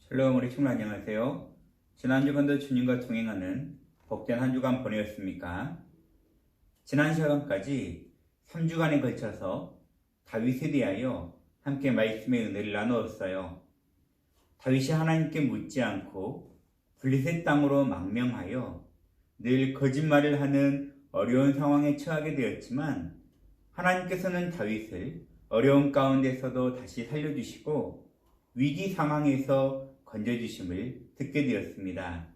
샬롬 우리 친구 안녕하세요. 지난 주간도 주님과 동행하는 복된 한 주간 보내셨습니까? 지난 시간까지 3주간에 걸쳐서 다윗에 대하여 함께 말씀의 은혜를 나누었어요. 다윗이 하나님께 묻지 않고 블레셋 땅으로 망명하여 늘 거짓말을 하는 어려운 상황에 처하게 되었지만 하나님께서는 다윗을 어려운 가운데서도 다시 살려주시고 위기 상황에서 건져주심을 듣게 되었습니다.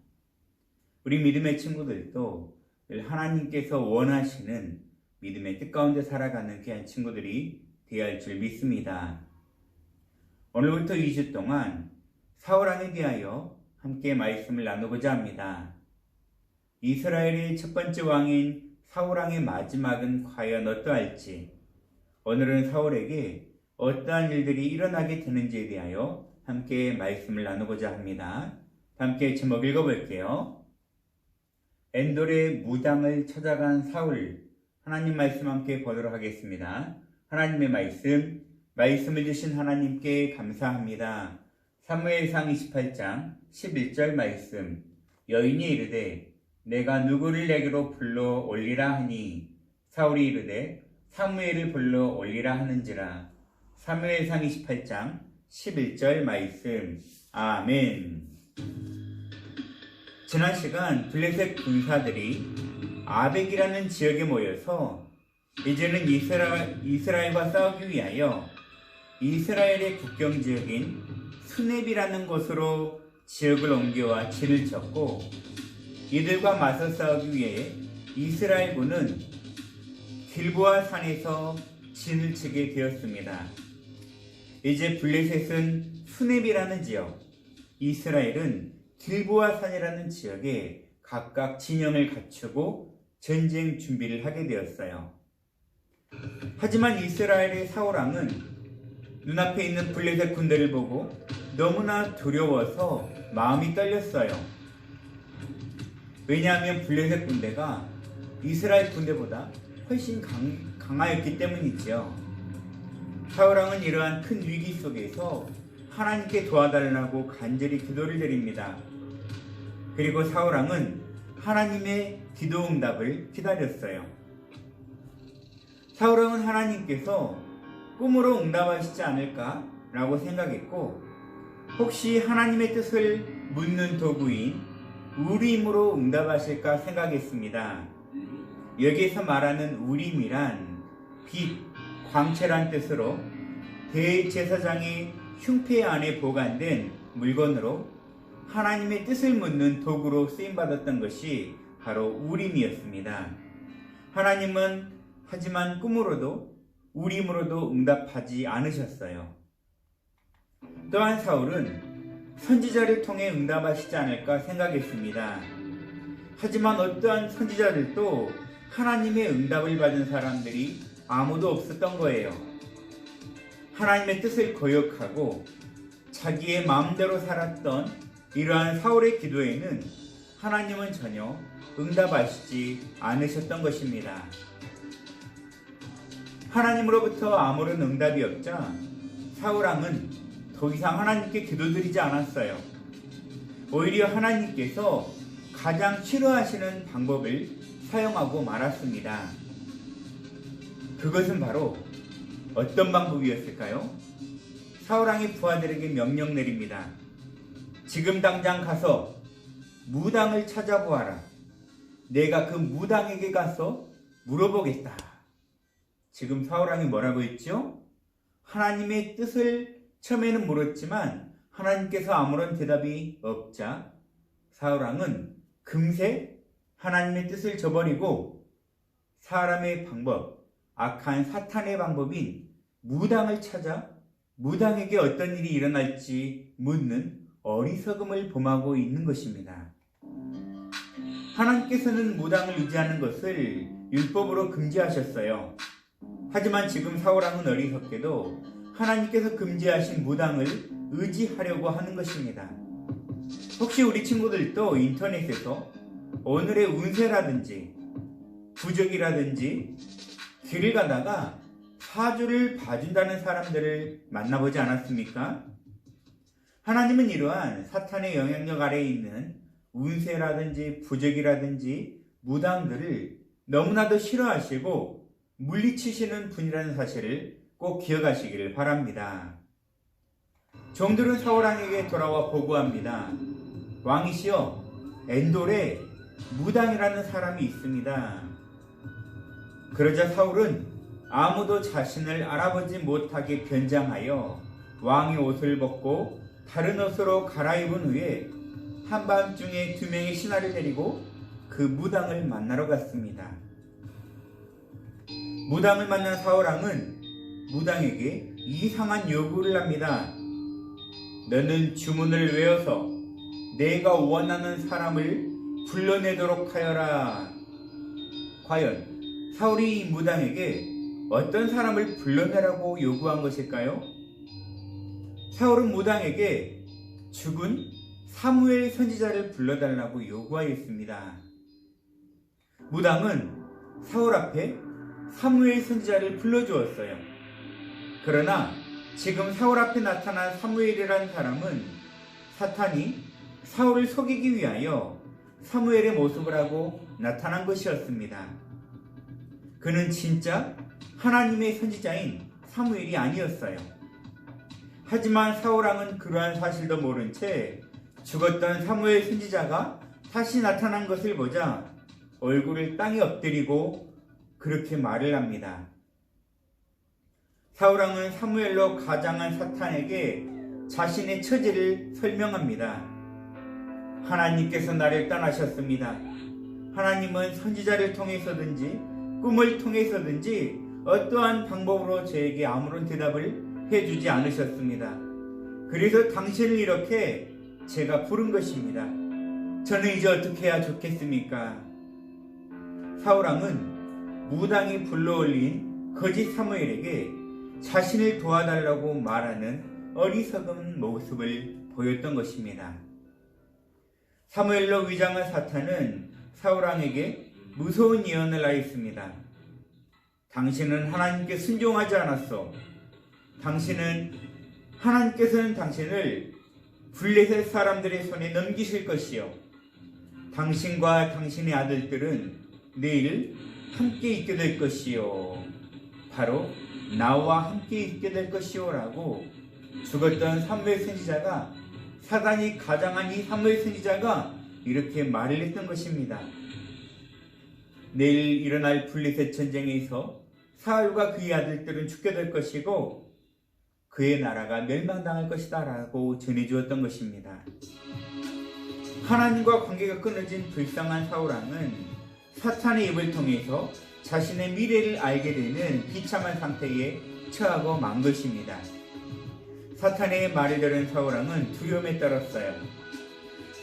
우리 믿음의 친구들도 늘 하나님께서 원하시는 믿음의 뜻 가운데 살아가는 귀한 친구들이 되어야 할 줄 믿습니다. 오늘부터 2주 동안 사울왕에 대하여 함께 말씀을 나누고자 합니다. 이스라엘의 첫 번째 왕인 사울왕의 마지막은 과연 어떠할지, 오늘은 사울에게 어떠한 일들이 일어나게 되는지에 대하여 함께 말씀을 나누고자 합니다. 함께 제목 읽어볼게요. 엔돌의 무당을 찾아간 사울. 하나님 말씀 함께 보도록 하겠습니다. 하나님의 말씀을 주신 하나님께 감사합니다. 사무엘상 28장 11절 말씀. 여인이 이르되 내가 누구를 내게로 불러 올리라 하니 사울이 이르되 사무엘을 불러 올리라 하는지라. 사무엘상 28장 11절 말씀. 아멘. 지난 시간 블레셋 군사들이 아벡이라는 지역에 모여서 이제는 이스라엘과 싸우기 위하여 이스라엘의 국경 지역인 수넵이라는 곳으로 지역을 옮겨와 진을 쳤고, 이들과 맞서 싸우기 위해 이스라엘군은 길보아 산에서 진을 치게 되었습니다. 이제 블레셋은 수넵이라는 지역, 이스라엘은 길보아 산이라는 지역에 각각 진영을 갖추고 전쟁 준비를 하게 되었어요. 하지만 이스라엘의 사울왕은 눈앞에 있는 블레셋 군대를 보고 너무나 두려워서 마음이 떨렸어요. 왜냐하면 블레셋 군대가 이스라엘 군대보다 훨씬 강하였기 때문이지요. 사울왕은 이러한 큰 위기 속에서 하나님께 도와달라고 간절히 기도를 드립니다. 그리고 사울왕은 하나님의 기도 응답을 기다렸어요. 사울왕은 하나님께서 꿈으로 응답하시지 않을까라고 생각했고, 혹시 하나님의 뜻을 묻는 도구인 우림으로 응답하실까 생각했습니다. 여기에서 말하는 우림이란 빛, 광채란 뜻으로 대제사장의 흉패 안에 보관된 물건으로 하나님의 뜻을 묻는 도구로 쓰임받았던 것이 바로 우림이었습니다. 하나님은 하지만 꿈으로도 우림으로도 응답하지 않으셨어요. 또한 사울은 선지자를 통해 응답하시지 않을까 생각했습니다. 하지만 어떠한 선지자들도 하나님의 응답을 받은 사람들이 아무도 없었던 거예요. 하나님의 뜻을 거역하고 자기의 마음대로 살았던 이러한 사울의 기도에는 하나님은 전혀 응답하시지 않으셨던 것입니다. 하나님으로부터 아무런 응답이 없자 사울왕은 더 이상 하나님께 기도드리지 않았어요. 오히려 하나님께서 가장 싫어하시는 방법을 사용하고 말았습니다. 그것은 바로 어떤 방법이었을까요? 사울왕이 부하들에게 명령 내립니다. 지금 당장 가서 무당을 찾아보아라. 내가 그 무당에게 가서 물어보겠다. 지금 사울왕이 뭐라고 했죠? 하나님의 뜻을 처음에는 물었지만 하나님께서 아무런 대답이 없자 사울왕은 금세 하나님의 뜻을 저버리고 사람의 방법, 악한 사탄의 방법인 무당을 찾아 무당에게 어떤 일이 일어날지 묻는 어리석음을 범하고 있는 것입니다. 하나님께서는 무당을 의지하는 것을 율법으로 금지하셨어요. 하지만 지금 사울왕은 어리석게도 하나님께서 금지하신 무당을 의지하려고 하는 것입니다. 혹시 우리 친구들도 인터넷에서 오늘의 운세라든지 부적이라든지 길을 가다가 사주를 봐준다는 사람들을 만나보지 않았습니까? 하나님은 이러한 사탄의 영향력 아래에 있는 운세라든지 부적이라든지 무당들을 너무나도 싫어하시고 물리치시는 분이라는 사실을 꼭 기억하시기를 바랍니다. 종들은 사울왕에게 돌아와 보고합니다. 왕이시여, 엔돌에 무당이라는 사람이 있습니다. 그러자 사울은 아무도 자신을 알아보지 못하게 변장하여 왕의 옷을 벗고 다른 옷으로 갈아입은 후에 한밤중에 2명의 신하를 데리고 그 무당을 만나러 갔습니다. 무당을 만난 사울왕은 무당에게 이상한 요구를 합니다. 너는 주문을 외워서 내가 원하는 사람을 불러내도록 하여라. 과연 사울이 이 무당에게 어떤 사람을 불러내라고 요구한 것일까요? 사울은 무당에게 죽은 사무엘 선지자를 불러달라고 요구하였습니다. 무당은 사울 앞에 사무엘 선지자를 불러주었어요. 그러나 지금 사울 앞에 나타난 사무엘이라는 사람은 사탄이 사울을 속이기 위하여 사무엘의 모습을 하고 나타난 것이었습니다. 그는 진짜 하나님의 선지자인 사무엘이 아니었어요. 하지만 사울왕은 그러한 사실도 모른 채 죽었던 사무엘 선지자가 다시 나타난 것을 보자 얼굴을 땅에 엎드리고 그렇게 말을 합니다. 사울왕은 사무엘로 가장한 사탄에게 자신의 처지를 설명합니다. 하나님께서 나를 떠나셨습니다. 하나님은 선지자를 통해서든지 꿈을 통해서든지 어떠한 방법으로 저에게 아무런 대답을 해주지 않으셨습니다. 그래서 당신을 이렇게 제가 부른 것입니다. 저는 이제 어떻게 해야 좋겠습니까? 사울왕은 무당이 불러올린 거짓 사무엘에게 자신을 도와달라고 말하는 어리석은 모습을 보였던 것입니다. 사무엘로 위장한 사탄은 사울왕에게 무서운 예언을 하였습니다. 당신은 하나님께 순종하지 않았소. 하나님께서는 당신을 블레셋 사람들의 손에 넘기실 것이요. 당신과 당신의 아들들은 내일 함께 있게 될 것이요. 바로 나와 함께 있게 될 것이요. 라고 죽었던 사무엘 선지자가, 사단이 가장한 이 사무엘 선지자가 이렇게 말을 했던 것입니다. 내일 일어날 블레셋 전쟁에서 사울과 그의 아들들은 죽게 될 것이고 그의 나라가 멸망당할 것이다 라고 전해주었던 것입니다. 하나님과 관계가 끊어진 불쌍한 사울왕은 사탄의 입을 통해서 자신의 미래를 알게 되는 비참한 상태에 처하고 만 것입니다. 사탄의 말을 들은 사울왕은 두려움에 떨었어요.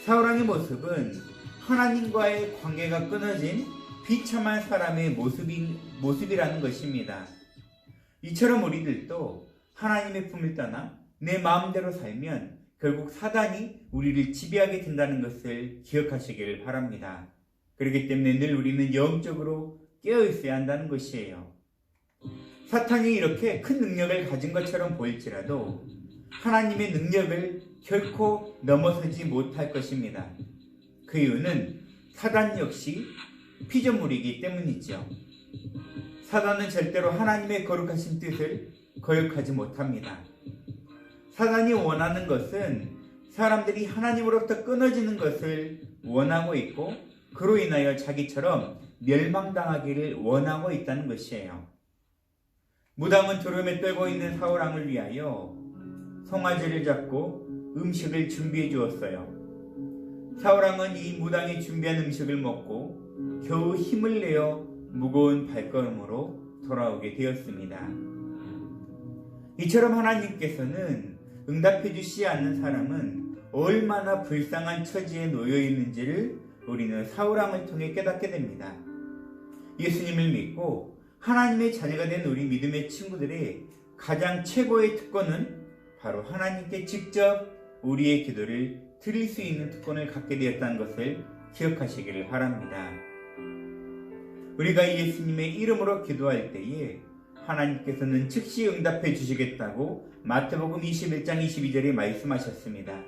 사울왕의 모습은 하나님과의 관계가 끊어진 비참한 사람의 모습이라는 것입니다. 이처럼 우리들도 하나님의 품을 떠나 내 마음대로 살면 결국 사단이 우리를 지배하게 된다는 것을 기억하시길 바랍니다. 그렇기 때문에 늘 우리는 영적으로 깨어 있어야 한다는 것이에요. 사탄이 이렇게 큰 능력을 가진 것처럼 보일지라도 하나님의 능력을 결코 넘어서지 못할 것입니다. 그 이유는 사단 역시 피조물이기 때문이죠. 사단은 절대로 하나님의 거룩하신 뜻을 거역하지 못합니다. 사단이 원하는 것은 사람들이 하나님으로부터 끊어지는 것을 원하고 있고 그로 인하여 자기처럼 멸망당하기를 원하고 있다는 것이에요. 무당은 두려움에 떨고 있는 사울왕을 위하여 송아지를 잡고 음식을 준비해 주었어요. 사울왕은 이 무당이 준비한 음식을 먹고 겨우 힘을 내어 무거운 발걸음으로 돌아오게 되었습니다. 이처럼 하나님께서는 응답해 주시지 않는 사람은 얼마나 불쌍한 처지에 놓여 있는지를 우리는 사울왕을 통해 깨닫게 됩니다. 예수님을 믿고 하나님의 자녀가 된 우리 믿음의 친구들의 가장 최고의 특권은 바로 하나님께 직접 우리의 기도를 드릴 수 있는 특권을 갖게 되었다는 것을 기억하시기를 바랍니다. 우리가 예수님의 이름으로 기도할 때에 하나님께서는 즉시 응답해 주시겠다고 마태복음 21장 22절에 말씀하셨습니다.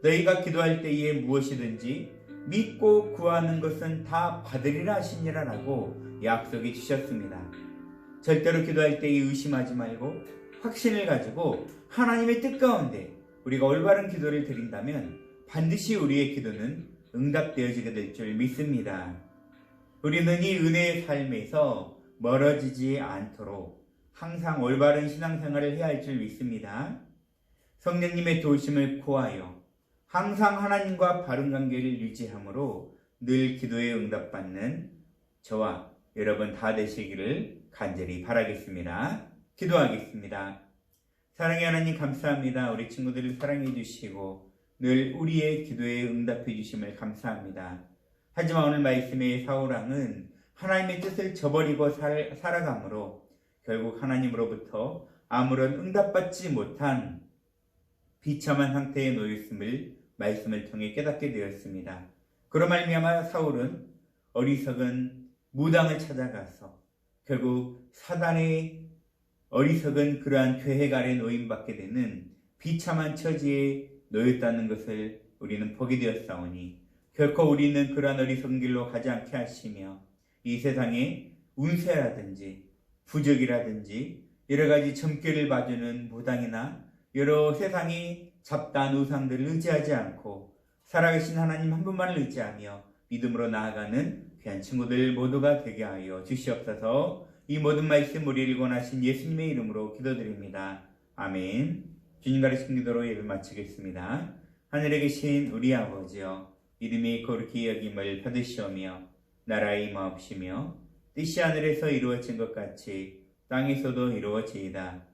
너희가 기도할 때에 무엇이든지 믿고 구하는 것은 다 받으리라 하시니라 라고 약속해 주셨습니다. 절대로 기도할 때에 의심하지 말고 확신을 가지고 하나님의 뜻 가운데 우리가 올바른 기도를 드린다면 반드시 우리의 기도는 응답되어지게 될 줄 믿습니다. 우리는 이 은혜의 삶에서 멀어지지 않도록 항상 올바른 신앙생활을 해야 할 줄 믿습니다. 성령님의 도우심을 구하여 항상 하나님과 바른 관계를 유지함으로 늘 기도에 응답받는 저와 여러분 다 되시기를 간절히 바라겠습니다. 기도하겠습니다. 사랑의 하나님 감사합니다. 우리 친구들을 사랑해 주시고 늘 우리의 기도에 응답해 주심을 감사합니다. 하지만 오늘 말씀의 사울왕은 하나님의 뜻을 저버리고 살아가므로 결국 하나님으로부터 아무런 응답받지 못한 비참한 상태에 놓였음을 말씀을 통해 깨닫게 되었습니다. 그로 말미암아 사울은 어리석은 무당을 찾아가서 결국 사단의 어리석은 그러한 계획 아래 노임받게 되는 비참한 처지에 놓였다는 것을 우리는 보게 되었사오니 결코 우리는 그러한 어리석은 길로 가지 않게 하시며 이 세상에 운세라든지 부적이라든지 여러 가지 점괘를 봐주는 무당이나 여러 세상의 잡다한 우상들을 의지하지 않고 살아계신 하나님 한 분만을 의지하며 믿음으로 나아가는 귀한 친구들 모두가 되게 하여 주시옵소서. 이 모든 말씀 우리를 권하신 예수님의 이름으로 기도드립니다. 아멘. 주님 가르친 기도로 예배 마치겠습니다. 하늘에 계신 우리 아버지여, 이름이 거룩히 여김을 받으시오며 나라의 임하옵시며 뜻이 하늘에서 이루어진 것 같이 땅에서도 이루어지이다.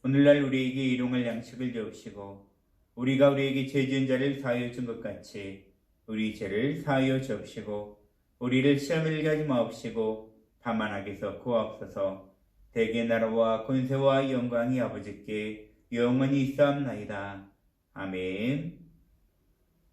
오늘날 우리에게 일용할 양식을 주옵시고 우리가 우리에게 죄 지은 자를 사하여 준 것 같이 우리 죄를 사하여 주옵시고 우리를 시험에 들게 하지 마옵시고 다만 악에서 구하옵소서. 대개 나라와 권세와 영광이 아버지께 영원히 있사옵나이다. 아멘.